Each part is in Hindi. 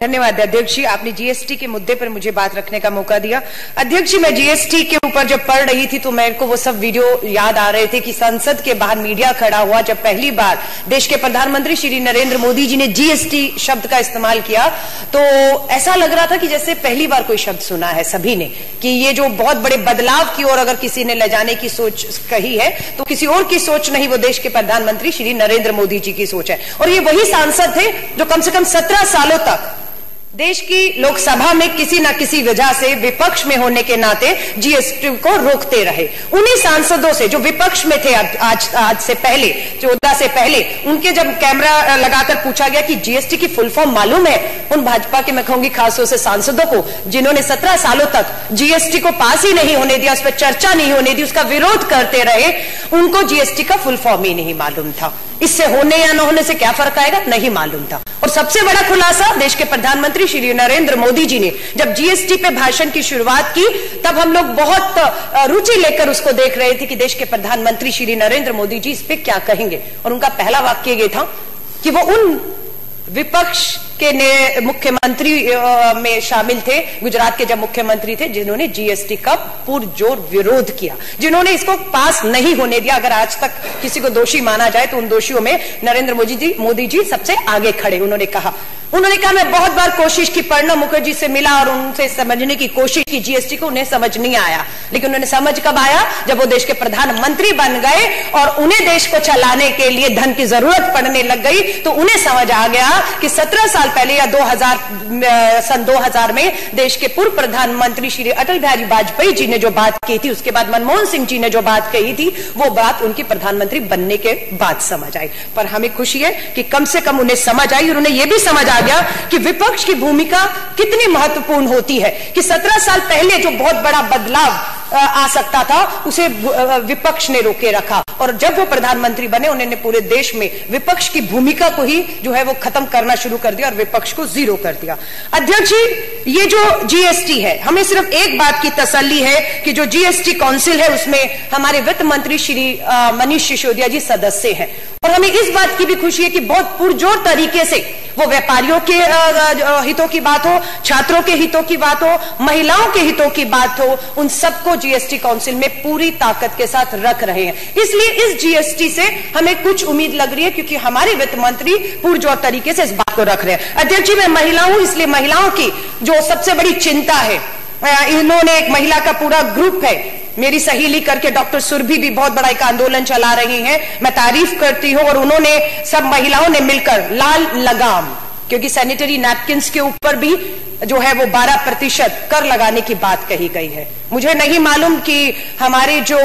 धन्यवाद अध्यक्ष जी, आपने जीएसटी के मुद्दे पर मुझे बात रखने का मौका दिया। अध्यक्ष जी, मैं जीएसटी के ऊपर जब पढ़ रही थी तो मेरे को वो सब वीडियो याद आ रहे थे कि संसद के बाहर मीडिया खड़ा हुआ जब पहली बार देश के प्रधानमंत्री श्री नरेंद्र मोदी जी ने जीएसटी शब्द का इस्तेमाल किया तो ऐसा लग रहा था कि जैसे पहली बार कोई शब्द सुना है सभी ने, कि ये जो बहुत बड़े बदलाव की ओर अगर किसी ने ले जाने की सोच कही है तो किसी और की सोच नहीं, वो देश के प्रधानमंत्री श्री नरेंद्र मोदी जी की सोच है। और ये वही सांसद थे जो कम से कम 17 सालों तक देश की लोकसभा में किसी न किसी वजह से विपक्ष में होने के नाते जीएसटी को रोकते रहे। उन्हीं सांसदों से जो विपक्ष में थे आज से पहले 14 से पहले, उनके जब कैमरा लगाकर पूछा गया कि जीएसटी की फुल फॉर्म मालूम है, उन भाजपा के मैं कहूंगी खासतौर से सांसदों को जिन्होंने 17 सालों तक जीएसटी को पास ही नहीं होने दिया, उस पर चर्चा नहीं होने दी, उसका विरोध करते रहे, उनको जीएसटी का फुल फॉर्म ही नहीं मालूम था। इससे होने या न होने से क्या फर्क आएगा, नहीं मालूम था। और सबसे बड़ा खुलासा देश के प्रधानमंत्री श्री नरेंद्र मोदी जी ने जब जीएसटी पे भाषण की शुरुआत की, तब हम लोग बहुत रुचि लेकर उसको देख रहे थे कि देश के प्रधानमंत्री श्री नरेंद्र मोदी जी इस पे क्या कहेंगे। और उनका पहला वाक्य ये था कि वो उन विपक्ष के मुख्यमंत्री में शामिल थे, गुजरात के जब मुख्यमंत्री थे, जिन्होंने जीएसटी का पुरजोर विरोध किया, जिन्होंने इसको पास नहीं होने दिया। अगर आज तक किसी को दोषी माना जाए तो उन दोषियों में नरेंद्र मोदी जी सबसे आगे खड़े। उन्होंने कहा मैं बहुत बार कोशिश की, प्रणब मुखर्जी से मिला और उनसे समझने की कोशिश की जीएसटी को, उन्हें समझ नहीं आया। लेकिन उन्होंने समझ कब आया, जब वो देश के प्रधानमंत्री बन गए और उन्हें देश को चलाने के लिए धन की जरूरत पड़ने लग गई, तो उन्हें समझ आ गया कि 17 साल पहले या सन 2000 में देश के पूर्व प्रधानमंत्री श्री अटल बिहारी वाजपेयी जी ने जो बात की थी, उसके बाद मनमोहन सिंह जी ने जो बात कही थी, वो बात उनकी प्रधानमंत्री बनने के बाद समझ आई। पर हमें खुशी है कि कम से कम उन्हें समझ आई और उन्हें यह भी समझ आ गया कि विपक्ष की भूमिका कितनी महत्वपूर्ण होती है, कि 17 साल पहले जो बहुत बड़ा बदलाव आ सकता था उसे विपक्ष ने रोके रखा। और जब वो प्रधानमंत्री बने, उन्होंने पूरे देश में विपक्ष की भूमिका को ही जो है वो खत्म करना शुरू कर दिया और विपक्ष को जीरो कर दिया। अध्यक्ष जी, ये जो जीएसटी है, हमें सिर्फ एक बात की तसल्ली है कि जो जीएसटी काउंसिल है उसमें हमारे वित्त मंत्री श्री मनीष सिसोदिया जी सदस्य हैं। और हमें इस बात की भी खुशी है कि बहुत पुरजोर तरीके से वो व्यापारियों के हितों की बात हो, छात्रों के हितों की बात हो, महिलाओं के हितों की बात हो, उन सबको जीएसटी काउंसिल में पूरी ताकत के साथ रख रहे हैं। इसलिए इस जीएसटी से हमें कुछ उम्मीद लग रही है, क्योंकि हमारे वित्त मंत्री पुरजोर तरीके से इस बात को रख रहे हैं। अध्यक्ष जी, मैं महिला हूं, इसलिए महिलाओं की जो सबसे बड़ी चिंता है, इन्होंने एक महिला का पूरा ग्रुप है, मेरी सहेली करके डॉक्टर सुरभि भी बहुत बड़ा एक आंदोलन चला रही हैं, मैं तारीफ करती हूं। और उन्होंने सब महिलाओं ने मिलकर लाल लगाम, क्योंकि सैनिटरी नैपकिन्स के ऊपर भी जो है वो 12% कर लगाने की बात कही गई है। मुझे नहीं मालूम कि हमारे जो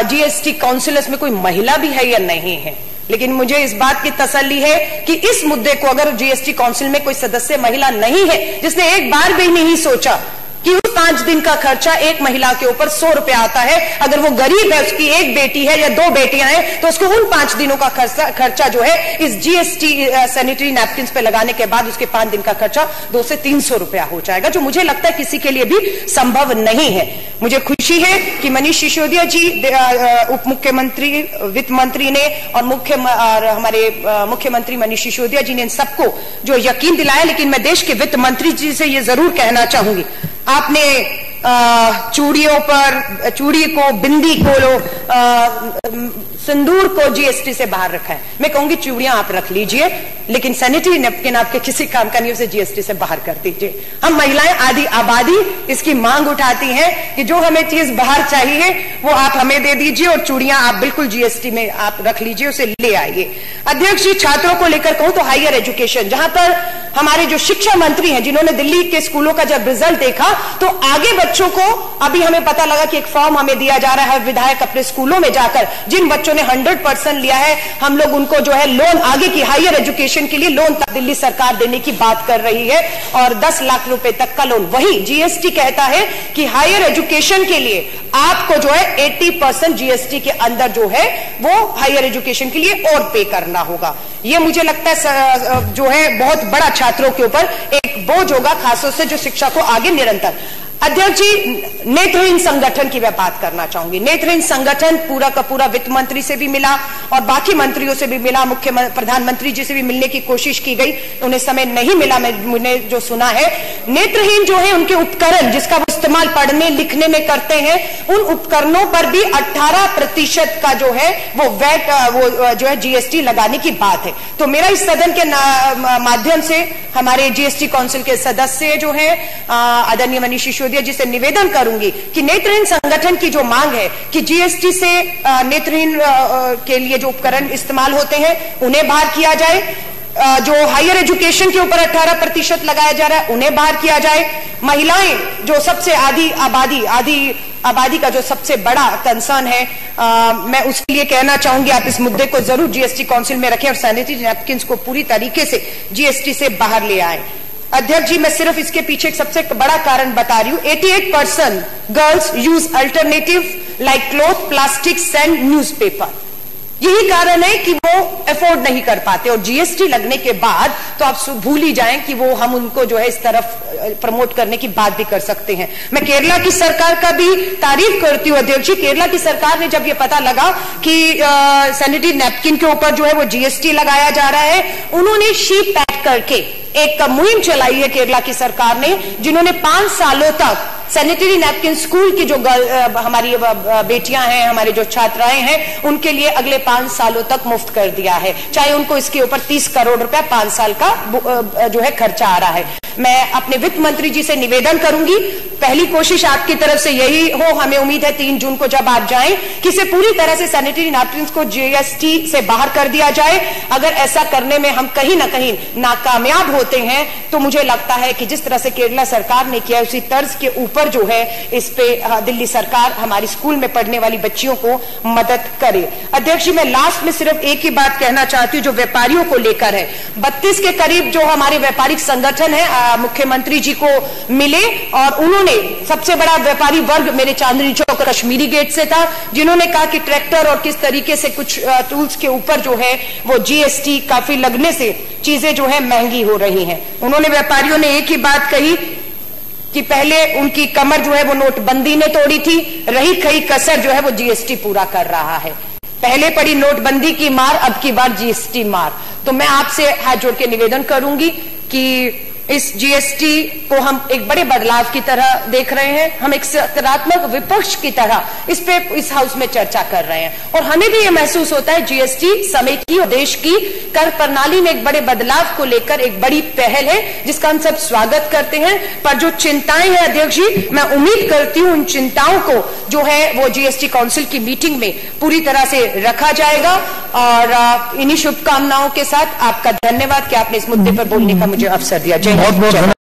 जीएसटी काउंसिल में कोई महिला भी है या नहीं है, लेकिन मुझे इस बात की तसल्ली है कि इस मुद्दे को, अगर जीएसटी काउंसिल में कोई सदस्य महिला नहीं है जिसने एक बार भी नहीं सोचा कि उस 5 दिन का खर्चा एक महिला के ऊपर 100 रुपया आता है, अगर वो गरीब है, उसकी एक बेटी है या 2 बेटियां हैं, तो उसको उन 5 दिनों का खर्चा जो है इस जीएसटी सैनिटरी नैपकिन्स पे लगाने के बाद उसके 5 दिन का खर्चा 200 से 300 रुपया हो जाएगा, जो मुझे लगता है किसी के लिए भी संभव नहीं है। मुझे खुशी है कि मनीष सिसोदिया जी, उप मुख्यमंत्री, वित्त मंत्री ने और हमारे मुख्यमंत्री मनीष सिसोदिया जी ने इन सबको जो यकीन दिलाया। लेकिन मैं देश के वित्त मंत्री जी से ये जरूर कहना चाहूंगी, आपने चूड़ियों पर, चूड़ी को, बिंदी को, सिंदूर को जीएसटी से बाहर रखा है। मैं कहूंगी चूड़ियां आप रख लीजिए, लेकिन सैनिटरी नैपकिन आपके किसी काम का नहीं, उसे जीएसटी से बाहर कर दीजिए। हम महिलाएं आधी आबादी इसकी मांग उठाती हैं कि जो हमें चीज बाहर चाहिए वो आप हमें दे दीजिए और चूड़ियां आप बिल्कुल जीएसटी में आप रख लीजिए, उसे ले आइए। अध्यक्ष जी, छात्रों को लेकर कहूं तो हायर एजुकेशन, जहां पर हमारे जो शिक्षा मंत्री हैं, जिन्होंने दिल्ली के स्कूलों का जब रिजल्ट देखा तो आगे बच्चों को, अभी हमें पता लगा कि एक फॉर्म हमें दिया जा रहा है, विधायक अपने स्कूलों में जाकर जिन बच्चों ने 100% लिया है, हम लोग उनको जो है लोन, आगे की हायर एजुकेशन के लिए लोन तक दिल्ली सरकार देने की बात कर रही है, और 10 लाख रुपए तक का लोन। वही जीएसटी कहता है कि हायर एजुकेशन के लिए आपको जो है 80% जीएसटी के अंदर जो है वो हायर एजुकेशन के लिए और पे करना होगा। ये मुझे लगता है जो है बहुत बड़ा छात्रों के ऊपर एक बोझ होगा, खासतौर से जो शिक्षा को आगे निरंतर। अध्यक्ष जी, नेत्रहीन संगठन की मैं बात करना चाहूंगी। नेत्रहीन संगठन पूरा का पूरा वित्त मंत्री से भी मिला और बाकी मंत्रियों से भी मिला, प्रधानमंत्री जी से भी मिलने की कोशिश की गई, उन्हें समय नहीं मिला। मैंने जो सुना है, नेत्रहीन जो है उनके उपकरण जिसका वो इस्तेमाल पढ़ने लिखने में करते हैं, उन उपकरणों पर भी 18% का जो है वो वैट वो जो है जीएसटी लगाने की बात है। तो मेरा इस सदन के माध्यम से हमारे जीएसटी काउंसिल के सदस्य जो है आदरणीय मनीष सिसोदिया जी से निवेदन करूंगी कि नेत्रहीन संगठन की जो मांग है कि जीएसटी से नेत्रहीन के लिए जो उपकरण इस्तेमाल होते हैं उन्हें बाहर किया जाए, जो हायर एजुकेशन के ऊपर 18% लगाया जा रहा है उन्हें बाहर किया जाए, महिलाएं जो सबसे आधी आबादी का जो सबसे बड़ा कंसर्न है, मैं उसके लिए कहना चाहूंगी आप इस मुद्दे को जरूर जीएसटी काउंसिल में रखें और सैनिटरी नैपकिन को पूरी तरीके से जीएसटी से बाहर ले आए। अध्यक्ष जी, मैं सिर्फ इसके पीछे एक सबसे बड़ा कारण बता रही हूं। 88% girls use alternative like cloth, plastic, sand, newspaper. यही कारण है कि वो अफोर्ड नहीं कर पाते और जीएसटी लगने के बाद तो आप भूल ही जाएं कि वो हम उनको जो है इस तरफ प्रमोट करने की बात भी कर सकते हैं। मैं केरला की सरकार का भी तारीफ करती हूँ अध्यक्ष जी। केरला की सरकार ने जब ये पता लगा कि सैनिटरी नैपकिन के ऊपर जो है वो जीएसटी लगाया जा रहा है, उन्होंने शीट पैक करके एक मुहिम चलाई है केरला की सरकार ने, जिन्होंने 5 सालों तक सैनिटरी नैपकिन स्कूल की जो हमारी बेटियां हैं, हमारे जो छात्राएं हैं, उनके लिए अगले 5 सालों तक मुफ्त कर दिया है, चाहे उनको इसके ऊपर 30 करोड़ रुपया 5 साल का जो है खर्चा आ रहा है। मैं अपने वित्त मंत्री जी से निवेदन करूंगी, पहली कोशिश आपकी तरफ से यही हो, हमें उम्मीद है 3 जून को जब आप जाएं कि इसे पूरी तरह से सैनिटरी नैपकिन को जीएसटी से बाहर कर दिया जाए। अगर ऐसा करने में हम कहीं ना कहीं नाकामयाब होते हैं तो मुझे लगता है कि जिस तरह से केरला सरकार ने किया उसी तर्ज के ऊपर जो है इस पे दिल्ली सरकार हमारी स्कूल में पढ़ने वाली बच्चियों को मदद करे। अध्यक्ष जी, मैं लास्ट में सिर्फ एक ही बात कहना चाहती हूँ जो व्यापारियों को लेकर है। 32 के करीब जो हमारे व्यापारिक संगठन है मुख्यमंत्री जी को मिले और उन्होंने, सबसे बड़ा व्यापारी वर्ग मेरे चांदनी चौक कश्मीरी गेट से था, जिन्होंने कहा कि ट्रैक्टर और किस तरीके से कुछ टूल्स के ऊपर जो है वो जीएसटी काफी लगने से चीजें जो है महंगी हो रही हैं। उन्होंने व्यापारियों ने एक ही बात कही कि पहले उनकी कमर जो है वो नोटबंदी ने तोड़ी थी, रही खई कसर जो है वो जीएसटी पूरा कर रहा है। पहले पड़ी नोटबंदी की मार, अब की बार जीएसटी मार। तो मैं आपसे हाथ जोड़ के निवेदन करूंगी कि इस जीएसटी को हम एक बड़े बदलाव की तरह देख रहे हैं, हम एक सकारात्मक विपक्ष की तरह इस हाउस में चर्चा कर रहे हैं और हमें भी ये महसूस होता है जीएसटी समय की और देश की कर प्रणाली में एक बड़े बदलाव को लेकर एक बड़ी पहल है जिसका हम सब स्वागत करते हैं। पर जो चिंताएं हैं अध्यक्ष जी, मैं उम्मीद करती हूं उन चिंताओं को जो है वो जीएसटी काउंसिल की मीटिंग में पूरी तरह से रखा जाएगा और इन्हीं शुभकामनाओं के साथ आपका धन्यवाद कि आपने इस मुद्दे पर बोलने का मुझे अवसर दिया। जय। बहुत बहुत